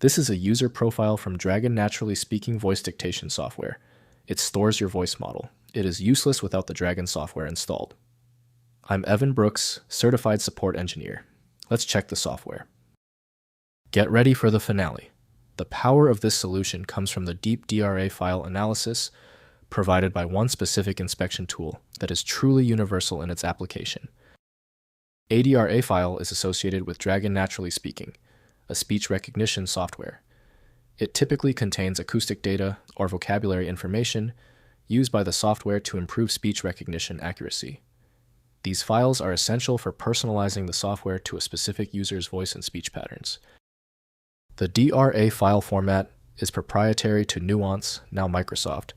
This is a user profile from Dragon NaturallySpeaking voice dictation software. It stores your voice model. It is useless without the Dragon software installed. I'm Evan Brooks, Certified Support Engineer. Let's check the software. Get ready for the finale. The power of this solution comes from the deep DRA file analysis provided by one specific inspection tool that is truly universal in its application. A DRA file is associated with Dragon NaturallySpeaking, a speech recognition software. It typically contains acoustic data or vocabulary information used by the software to improve speech recognition accuracy. These files are essential for personalizing the software to a specific user's voice and speech patterns. The DRA file format is proprietary to Nuance, now Microsoft,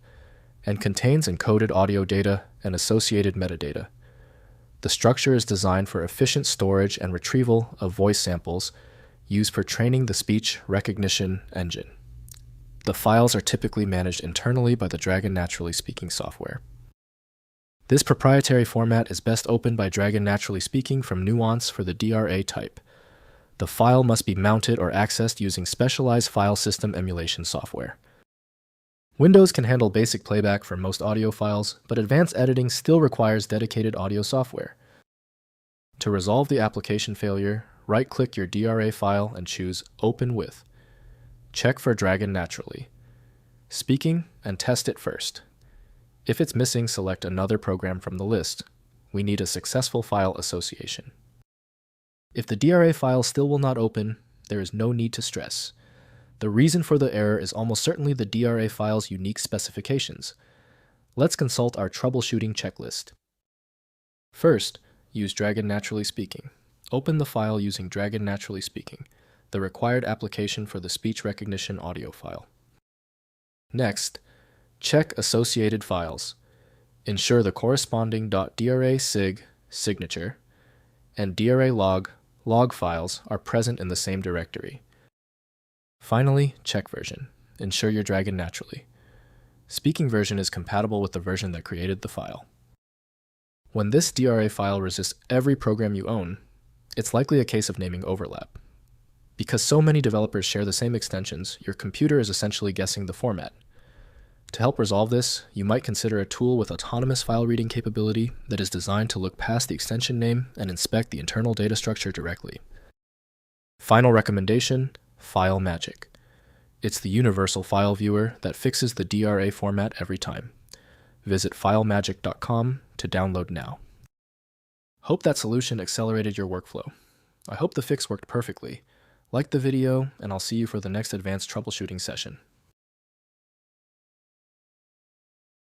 and contains encoded audio data and associated metadata. The structure is designed for efficient storage and retrieval of voice samples used for training the speech recognition engine. The files are typically managed internally by the Dragon NaturallySpeaking software. This proprietary format is best opened by Dragon NaturallySpeaking from Nuance for the DRA type. The file must be mounted or accessed using specialized file system emulation software. Windows can handle basic playback for most audio files, but advanced editing still requires dedicated audio software. To resolve the application failure, right-click your DRA file and choose Open With. Check for Dragon NaturallySpeaking and test it first. If it's missing, select another program from the list. We need a successful file association. If the DRA file still will not open, there is no need to stress. The reason for the error is almost certainly the DRA file's unique specifications. Let's consult our troubleshooting checklist. First, use Dragon NaturallySpeaking. Open the file using Dragon NaturallySpeaking, the required application for the speech recognition audio file. Next, check associated files. Ensure the corresponding .dra sig signature and DRA log files are present in the same directory. Finally, check version. Ensure your Dragon NaturallySpeaking version is compatible with the version that created the file. When this DRA file resists every program you own, it's likely a case of naming overlap. Because so many developers share the same extensions, your computer is essentially guessing the format. To help resolve this, you might consider a tool with autonomous file reading capability that is designed to look past the extension name and inspect the internal data structure directly. Final recommendation, File Magic. It's the universal file viewer that fixes the DRA format every time. Visit filemagic.com to download now. Hope that solution accelerated your workflow. I hope the fix worked perfectly. Like the video, and I'll see you for the next advanced troubleshooting session.